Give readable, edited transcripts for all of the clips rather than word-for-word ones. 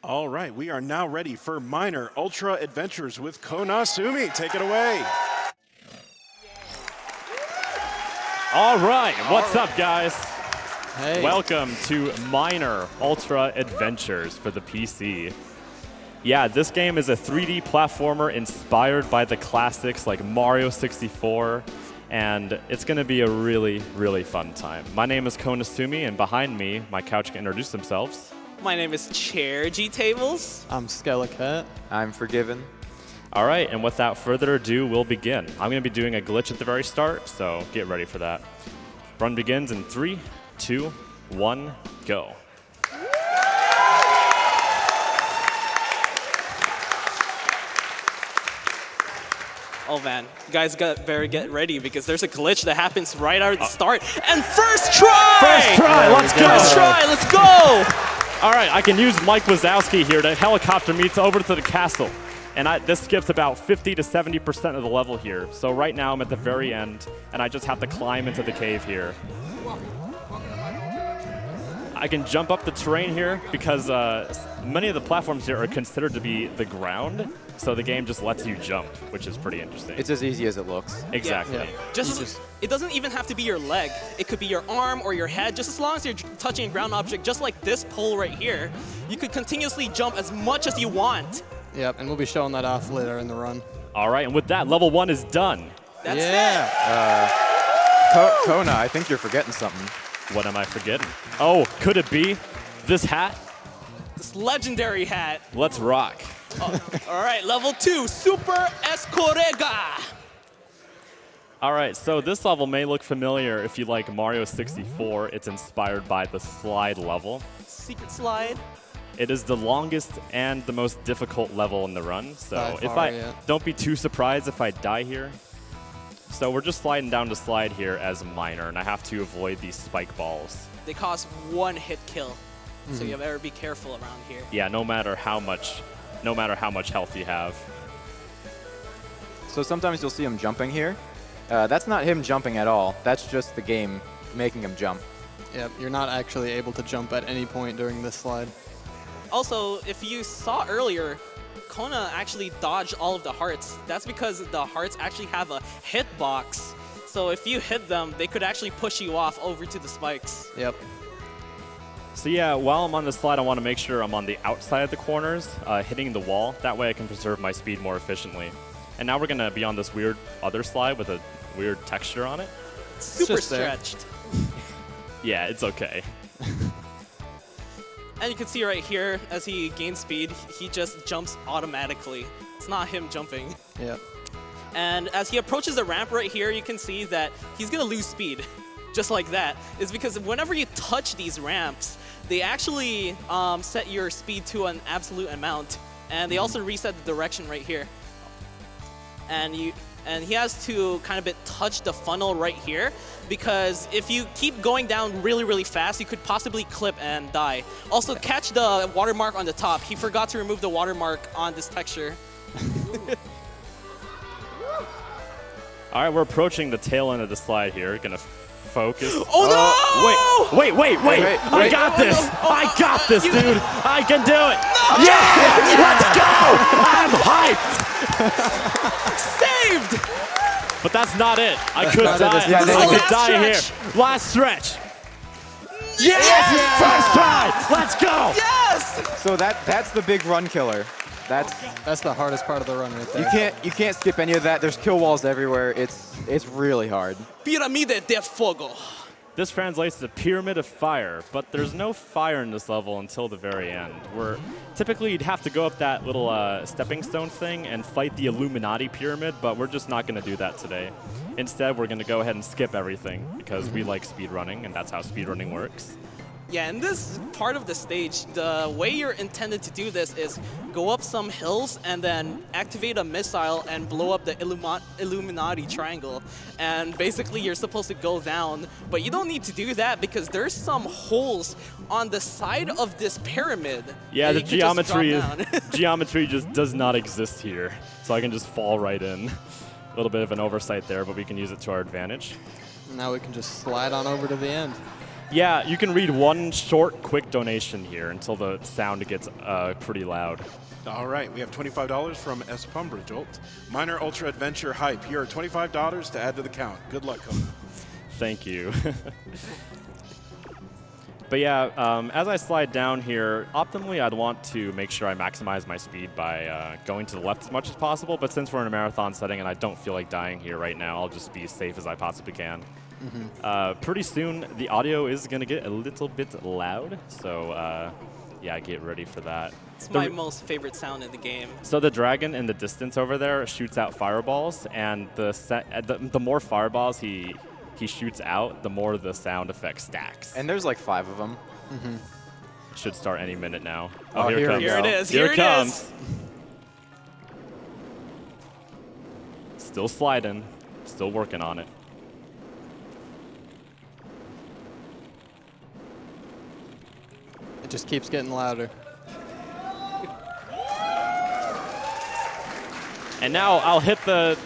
All right, we are now ready for Minor Ultra Adventures with Konasumi. Take it away. All right, what's up, guys? Hey. Welcome to Minor Ultra Adventures for the PC. Yeah, this game is a 3D platformer inspired by the classics like Mario 64, and it's going to be a really, really fun time. My name is Konasumi, and behind me, my couch can introduce themselves. My name is Chair G Tables. I'm Skelecat. I'm Forgiven. All right, and without further ado, we'll begin. I'm going to be doing a glitch at the very start, so get ready for that. Run begins in 3, 2, 1, go. Oh man, you guys better get ready because there's a glitch that happens right out of the start. And first try! First try, let's go! First try, let's go! All right, I can use Mike Wazowski here to helicopter me over to the castle. And this skips about 50 to 70% of the level here. So right now I'm at the very end, and I just have to climb into the cave here. I can jump up the terrain here because many of the platforms here are considered to be the ground. So the game just lets you jump, which is pretty interesting. It's as easy as it looks. Exactly. Yeah. It doesn't even have to be your leg. It could be your arm or your head. Just as long as you're touching a ground object, just like this pole right here, you could continuously jump as much as you want. Yep, and we'll be showing that off later in the run. All right, and with that, level 1 is done. That's it. Kona, I think you're forgetting something. What am I forgetting? Oh, could it be this hat? This legendary hat. Let's rock. Oh, all right, level 2, Super Escorrega. All right, so this level may look familiar if you like Mario 64. It's inspired by the slide level. Secret slide. It is the longest and the most difficult level in the run. So yeah. Don't be too surprised if I die here. So we're just sliding down the slide here as Minor, and I have to avoid these spike balls. They cost 1 hit kill, so you better be careful around here. Yeah, no matter how much health you have. So sometimes you'll see him jumping here. That's not him jumping at all. That's just the game making him jump. Yep, you're not actually able to jump at any point during this slide. Also, if you saw earlier, Kona actually dodged all of the hearts. That's because the hearts actually have a hitbox. So if you hit them, they could actually push you off over to the spikes. Yep. So yeah, while I'm on the slide, I want to make sure I'm on the outside of the corners, hitting the wall. That way I can preserve my speed more efficiently. And now we're going to be on this weird other slide with a weird texture on it. Super stretched. Yeah, it's okay. And you can see right here, as he gains speed, he just jumps automatically. It's not him jumping. Yep. And as he approaches the ramp right here, you can see that he's going to lose speed. Just like that. It's because whenever you touch these ramps, they actually set your speed to an absolute amount. And they also reset the direction right here. And he has to kind of touch the funnel right here, because if you keep going down really, really fast, you could possibly clip and die. Also, catch the watermark on the top. He forgot to remove the watermark on this texture. All right, we're approaching the tail end of the slide here. Gonna focus. Oh no! Wait! I got this! I got this, dude! I can do it! No! Yeah! Let's go! I'm hyped! Saved! But that's not it. I could die. Yeah, I could last die stretch. here. Last stretch. Yes! First try! Let's go! Yes! So that's the big run killer. That's the hardest part of the run right there. You can't skip any of that. There's kill walls everywhere. It's really hard. Pirámide de Fuego. This translates to Pyramid of Fire, but there's no fire in this level until the very end. Where typically you'd have to go up that little stepping stone thing and fight the Illuminati pyramid, but we're just not going to do that today. Instead, we're going to go ahead and skip everything because we like speedrunning, and that's how speedrunning works. Yeah, in this part of the stage, the way you're intended to do this is go up some hills and then activate a missile and blow up the Illuminati triangle. And basically, you're supposed to go down, but you don't need to do that because there's some holes on the side of this pyramid. Yeah, the geometry geometry just does not exist here, so I can just fall right in. A little bit of an oversight there, but we can use it to our advantage. Now we can just slide on over to the end. Yeah, you can read one short, quick donation here until the sound gets pretty loud. All right, we have $25 from S. Jolt. Minor Ultra Adventure Hype. Here are $25 to add to the count. Good luck, Kona. Thank you. But yeah, as I slide down here, optimally I'd want to make sure I maximize my speed by going to the left as much as possible, but since we're in a marathon setting and I don't feel like dying here right now, I'll just be as safe as I possibly can. Pretty soon, the audio is going to get a little bit loud, so yeah, get ready for that. It's my most favorite sound in the game. So the dragon in the distance over there shoots out fireballs, and the more fireballs he shoots out, the more the sound effect stacks. And there's like 5 of them. Should start any minute now. Oh, here it comes. Here it is. Here Here it it comes. is. Still sliding. Still working on it. It just keeps getting louder. And now I'll hit the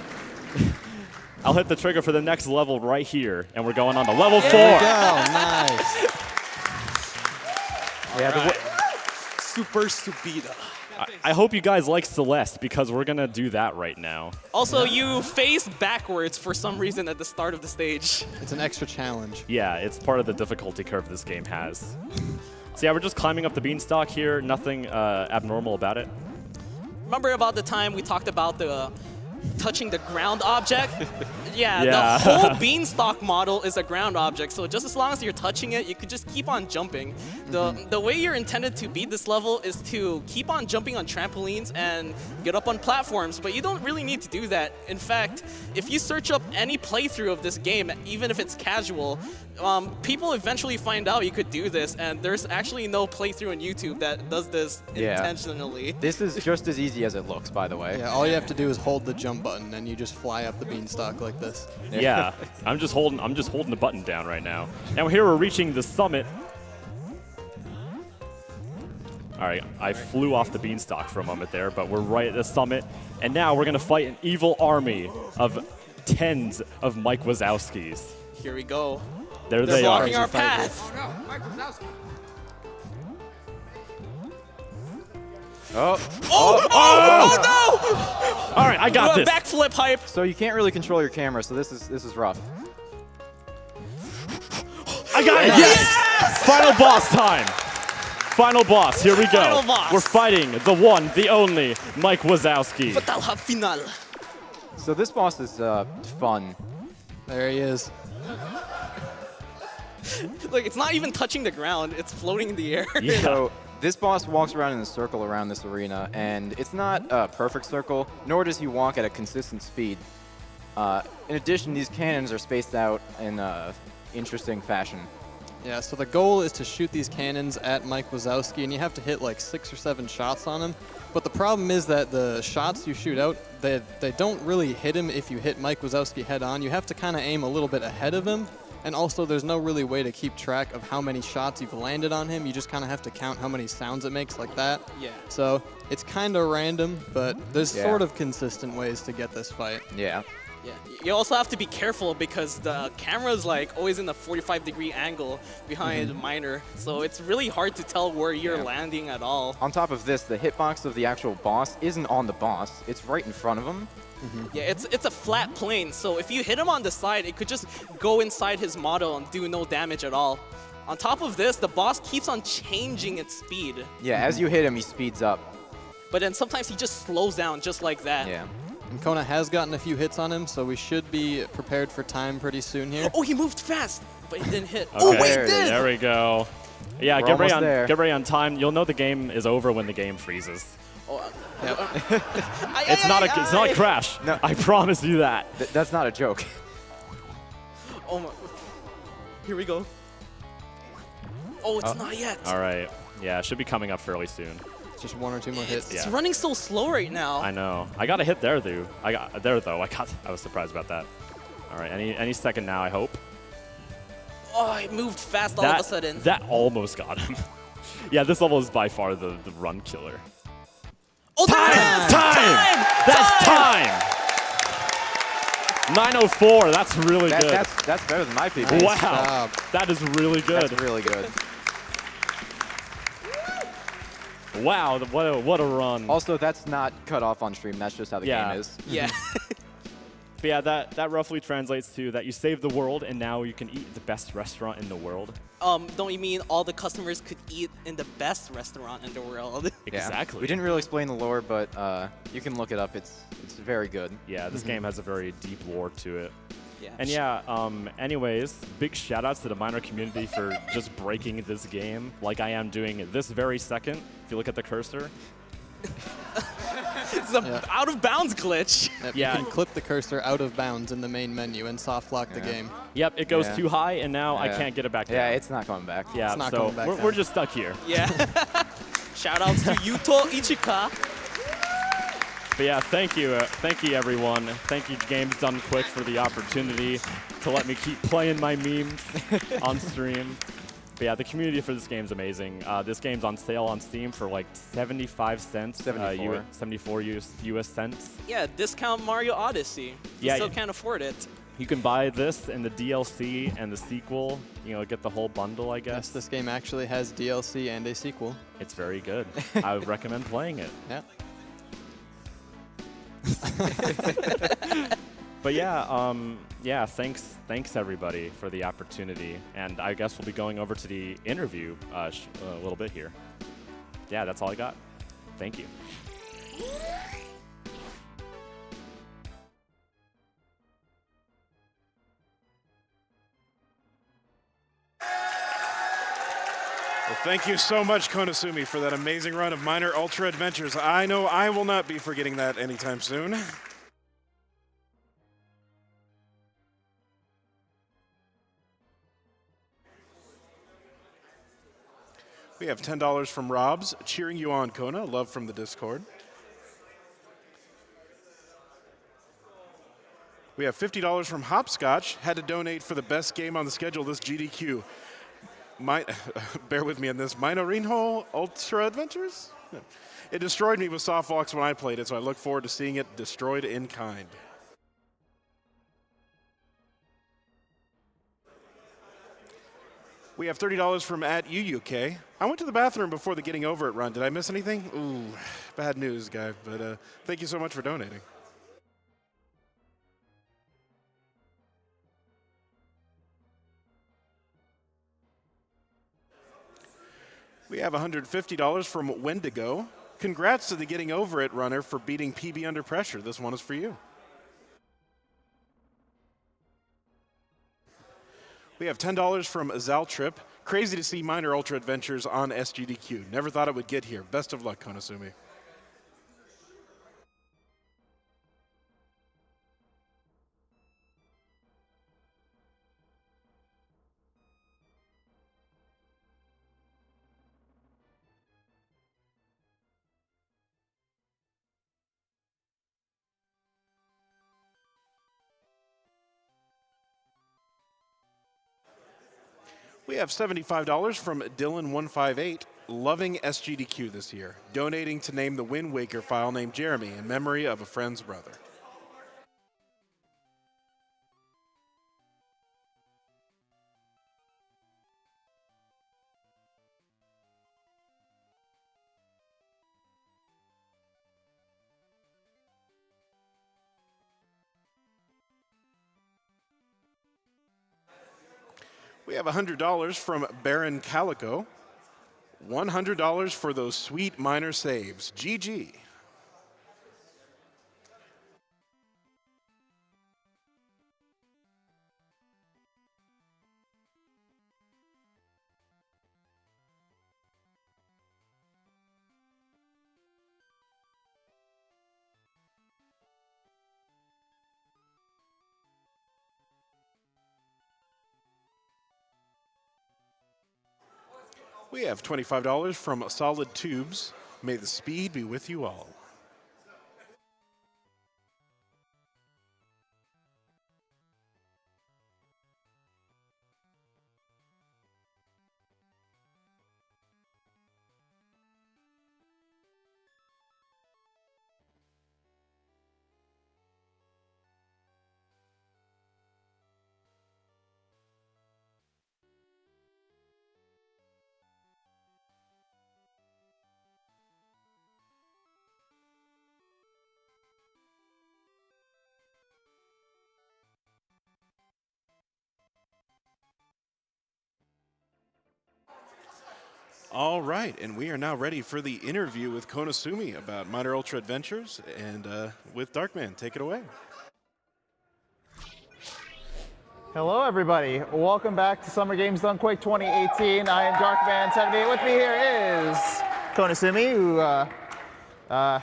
I'll hit the trigger for the next level right here, and we're going on to level 4. There we go. Nice. Yeah, Super Subida. I hope you guys like Celeste, because we're gonna do that right now. Also, you face backwards for some reason at the start of the stage. It's an extra challenge. Yeah, it's part of the difficulty curve this game has. So yeah, we're just climbing up the beanstalk here. Nothing abnormal about it. Remember about the time we talked about the touching the ground object? Yeah, Yeah. the whole beanstalk model is a ground object, so just as long as you're touching it, you could just keep on jumping. The way you're intended to beat this level is to keep on jumping on trampolines and get up on platforms, but you don't really need to do that. In fact, if you search up any playthrough of this game, even if it's casual, people eventually find out you could do this, and there's actually no playthrough on YouTube that does this intentionally. this is just as easy as it looks, by the way. Yeah, all you have to do is hold the jump button, and you just fly up the beanstalk like this. Yeah, I'm just holding the button down right now. And here we're reaching the summit. All right, I flew off the beanstalk for a moment there, but we're right at the summit, and now we're gonna fight an evil army of tens of Mike Wazowskis. Here we go. There They're they are. blocking our path. Oh no! All right, I got Do a this. backflip hype. So you can't really control your camera, so this is rough. I got it. Yes! Final boss time. Final boss. Here we go. Final boss. We're fighting the one, the only Mike Wazowski. Batalha final. So this boss is fun. There he is. Look, it's not even touching the ground. It's floating in the air. Yeah. So this boss walks around in a circle around this arena, and it's not a perfect circle, nor does he walk at a consistent speed. In addition, these cannons are spaced out in interesting fashion. Yeah, so the goal is to shoot these cannons at Mike Wazowski, and you have to hit like 6 or 7 shots on him. But the problem is that the shots you shoot out, they don't really hit him if you hit Mike Wazowski head on. You have to kind of aim a little bit ahead of him. And also, there's no really way to keep track of how many shots you've landed on him. You just kind of have to count how many sounds it makes like that. Yeah. So it's kind of random, but there's sort of consistent ways to get this fight. Yeah. Yeah. You also have to be careful because the camera's like always in a 45-degree angle behind Miner, so it's really hard to tell where you're landing at all. On top of this, the hitbox of the actual boss isn't on the boss. It's right in front of him. Yeah, it's a flat plane, so if you hit him on the side, it could just go inside his model and do no damage at all. On top of this, the boss keeps on changing its speed, Yeah, as you hit him, he speeds up. but then sometimes he just slows down just like that. Yeah. And Kona has gotten a few hits on him, so we should be prepared for time pretty soon here. Oh, he moved fast, but he didn't hit. Okay, Oh, wait, there it is. did! There we go. Yeah, We're get ready almost there. get ready on time. You'll know the game is over when the game freezes. Oh, It's not a crash. No. I promise you that. That's not a joke. Oh my. Here we go. Oh, it's not yet. All right. Yeah, it should be coming up fairly soon. Just 1 or 2 more hits. It's Yeah. running so slow right now. I know. I got a hit there, though. I was surprised about that. All right. Any second now, I hope. Oh, it moved fast all of a sudden. That almost got him. Yeah, this level is by far the run killer. Oh, Time! That's time! 904. That's really good. That's better than my PB. Wow. job. That is really good. That's really good. Wow. What a run. Also, that's not cut off on stream. That's just how the Yeah. game is. Yeah. But yeah, that roughly translates to that you saved the world and now you can eat at the best restaurant in the world. Don't you mean all the customers could eat in the best restaurant in the world? Yeah. Exactly. We didn't really explain the lore, but you can look it up. It's very good. Yeah, this game has a very deep lore to it. Yeah. And yeah, anyways, big shout outs to the minor community for just breaking this game like I am doing this very second. If you look at the cursor. It's an out of bounds glitch. Yep, Yeah. You can clip the cursor out of bounds in the main menu and soft lock the game. Yep, it goes Yeah. too high and now I Yeah. can't get it back down. Yeah, it's not coming back. Yeah, It's not so going back we're down. just stuck here. Yeah. Shout outs to Yuto Ichika. But yeah, thank you everyone. Thank you Games Done Quick for the opportunity to let me keep playing my memes on stream. But yeah, the community for this game's amazing. This game's on sale on Steam for like 75 cents. 74. 74 US cents. Yeah, discount Mario Odyssey. Yeah, You still yeah. can't afford it. You can buy this and the DLC and the sequel. You know, get the whole bundle, I Yes, guess. this game actually has DLC and a sequel. It's very good. I would recommend playing it. Yeah. But yeah, thanks everybody for the opportunity, and I guess we'll be going over to the interview a little bit here. Yeah, that's all I got. Thank you. Well, thank you so much, Konasumi, for that amazing run of Minor Ultra Adventures. I know I will not be forgetting that anytime soon. We have $10 from Rob's, cheering you on, Kona. Love from the Discord. We have $50 from Hopscotch. Had to donate for the best game on the schedule, this GDQ. Bear with me on this. Minorinho Ultra Adventures? It destroyed me with softwalks when I played it, so I look forward to seeing it destroyed in kind. We have $30 from @UUK. I went to the bathroom before the getting over it run. Did I miss anything? Ooh, bad news, guy. But thank you so much for donating. We have $150 from Wendigo. Congrats to the Getting Over It runner for beating PB under pressure. This one is for you. We have $10 from Zaltrip. Crazy to see Minor Ultra Adventures on SGDQ. Never thought it would get here. Best of luck, Konasumi. We have $75 from Dylan158, loving SGDQ this year, donating to name the Wind Waker file named Jeremy in memory of a friend's brother. We have $100 from Baron Calico. $100 for those sweet minor saves. GG. We have $25 from Solid Tubes. May the speed be with you all. All right, and we are now ready for the interview with Konasumi about Minor Ultra Adventures, and with Darkman. Take it away. Hello, everybody. Welcome back to Summer Games Dunkquake 2018. I am Darkman78. With me here is Konasumi, who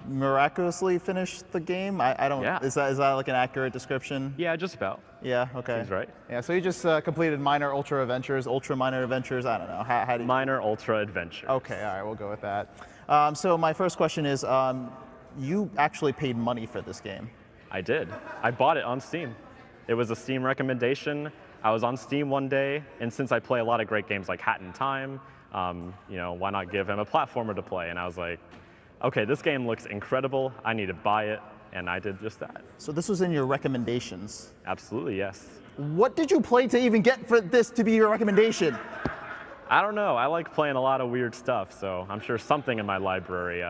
miraculously finished the game. I don't. Yeah. Is that like an accurate description? Yeah, just about. Yeah. Okay. Seems right. Yeah. So you just completed Minor Ultra Adventures, Ultra Minor Adventures. I don't know. How do you? Minor Ultra Adventure. Okay. All right. We'll go with that. So my first question is, you actually paid money for this game. I did. I bought it on Steam. It was a Steam recommendation. I was on Steam one day, and since I play a lot of great games like Hat in Time, why not give him a platformer to play? And I was like, okay, this game looks incredible. I need to buy it, and I did just that. So this was in your recommendations. Absolutely, yes. What did you play to even get for this to be your recommendation? I don't know. I like playing a lot of weird stuff, so I'm sure something in my library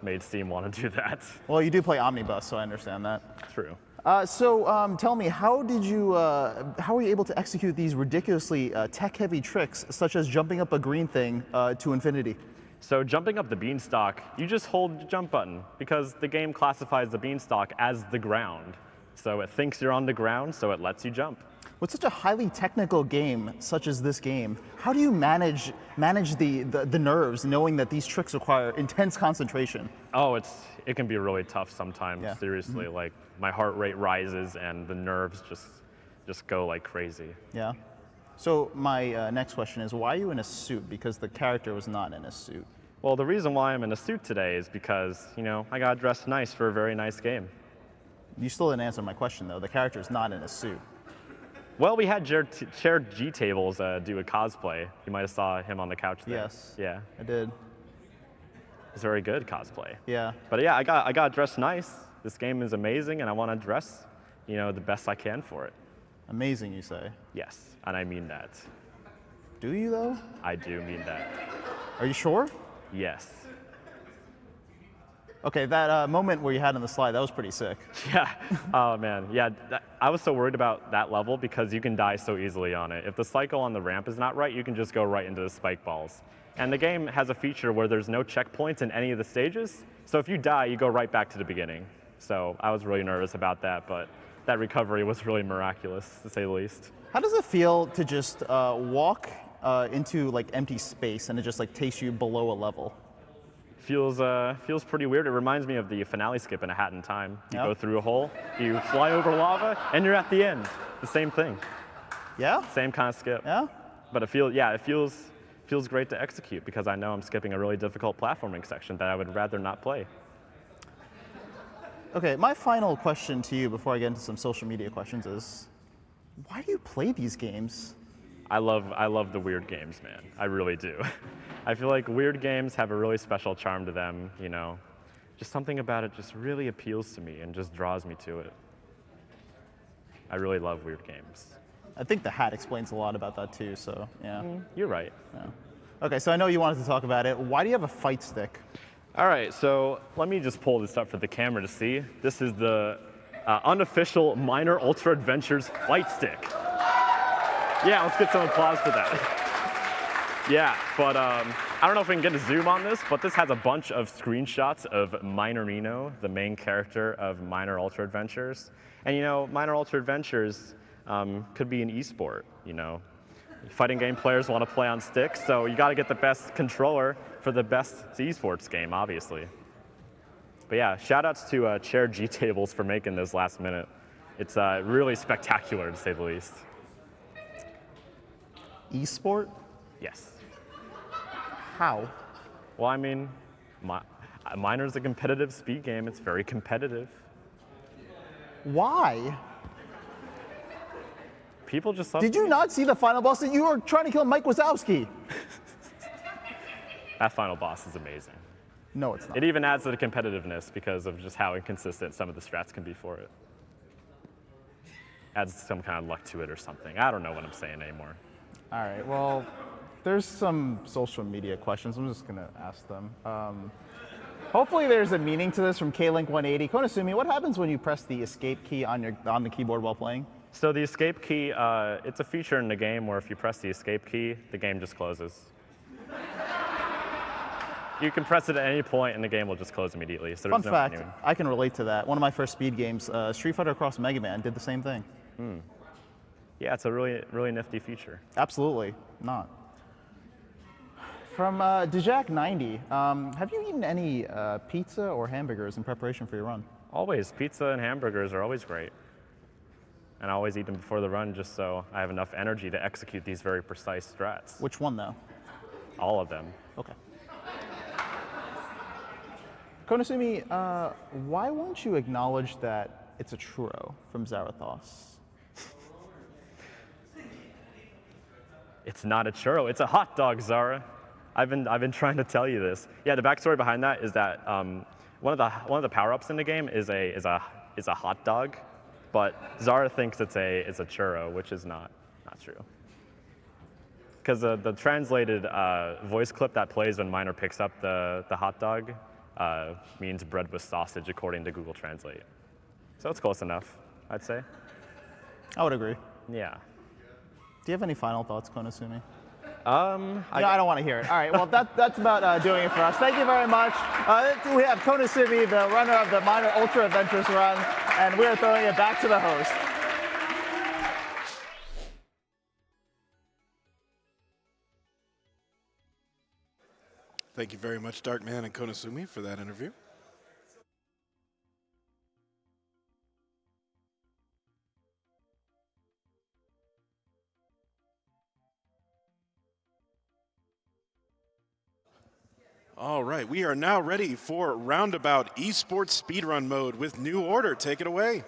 made Steam want to do that. Well, you do play Omnibus, so I understand that. True. So tell me, how were you able to execute these ridiculously tech-heavy tricks, such as jumping up a green thing to infinity? So jumping up the beanstalk, you just hold the jump button because the game classifies the beanstalk as the ground. So it thinks you're on the ground, so it lets you jump. With such a highly technical game such as this game, how do you manage the nerves, knowing that these tricks require intense concentration? Oh, it can be really tough sometimes. Yeah. Seriously, like my heart rate rises and the nerves just go like crazy. Yeah. So my next question is, why are you in a suit? Because the character was not in a suit. Well, the reason why I'm in a suit today is because, I got dressed nice for a very nice game. You still didn't answer my question, though. The character is not in a suit. Well, we had shared G tables do a cosplay. You might have saw him on the couch there. Yes. Yeah. I did. It's very good cosplay. Yeah. But yeah, I got dressed nice. This game is amazing, and I want to dress, the best I can for it. Amazing, you say. Yes, and I mean that. Do you, though? I do mean that. Are you sure? Yes. Okay, that moment where you had on the slide, that was pretty sick. Yeah. Oh man. Yeah. I was so worried about that level because you can die so easily on it. If the cycle on the ramp is not right, you can just go right into the spike balls. And the game has a feature where there's no checkpoints in any of the stages. So if you die, you go right back to the beginning. So I was really nervous about that, but that recovery was really miraculous, to say the least. How does it feel to just walk into like empty space and it just like takes you below a level? Feels pretty weird. It reminds me of the finale skip in A Hat in Time. You Yeah. go through a hole, you fly over lava, and you're at the end. The same thing. Yeah? Same kind of skip. Yeah? But it feels great to execute because I know I'm skipping a really difficult platforming section that I would rather not play. Okay, my final question to you before I get into some social media questions is, why do you play these games? I love the weird games, man. I really do. I feel like weird games have a really special charm to them, Just something about it just really appeals to me and just draws me to it. I really love weird games. I think the hat explains a lot about that too, so yeah. You're right. Yeah. Okay, so I know you wanted to talk about it. Why do you have a fight stick? All right, so let me just pull this up for the camera to see. This is the unofficial Minor Ultra Adventures fight stick. Yeah, let's get some applause for that. Yeah, but I don't know if we can get a zoom on this, but this has a bunch of screenshots of Minorino, the main character of Minor Ultra Adventures. And Minor Ultra Adventures could be an esport, Fighting game players want to play on sticks, so you got to get the best controller for the best esports game, obviously. But yeah, shout outs to Chair G Tables for making this last minute. It's really spectacular, to say the least. Esport? Yes. How? Well, I mean, Minor's a competitive speed game. It's very competitive. Why? People just love Did you not see the final boss that you were trying to kill Mike Wazowski? That final boss is amazing. No, it's not. It even adds to the competitiveness because of just how inconsistent some of the strats can be for it. Adds some kind of luck to it or something. I don't know what I'm saying anymore. All right, well, there's some social media questions. I'm just going to ask them. Hopefully there's a meaning to this from Klink180. Konasumi, what happens when you press the escape key on the keyboard while playing? So the escape key, it's a feature in the game where if you press the escape key, the game just closes. You can press it at any point, and the game will just close immediately. So Fun there's no fact, menuing. I can relate to that. One of my first speed games, Street Fighter Cross Mega Man, did the same thing. Yeah, it's a really nifty feature. Absolutely not. From Dejak90, have you eaten any pizza or hamburgers in preparation for your run? Always. Pizza and hamburgers are always great. And I always eat them before the run just so I have enough energy to execute these very precise strats. Which one, though? All of them. Okay. Konasumi, why won't you acknowledge that it's a churro from Zarathos? It's not a churro. It's a hot dog, Zara. I've been trying to tell you this. Yeah, the backstory behind that is that one of the power-ups in the game is a hot dog, but Zara thinks it's a churro, which is not true. Because the translated voice clip that plays when Miner picks up the hot dog means bread with sausage, according to Google Translate. So it's close enough, I'd say. I would agree. Yeah. Do you have any final thoughts, Konasumi? I don't want to hear it. All right, well, that's about doing it for us. Thank you very much. We have Konasumi, the runner of the Minor Ultra Adventures run, and we are throwing it back to the host. Thank you very much, Darkman and Konasumi, for that interview. All right, we are now ready for Roundabout Esports Speedrun mode with New Order. Take it away.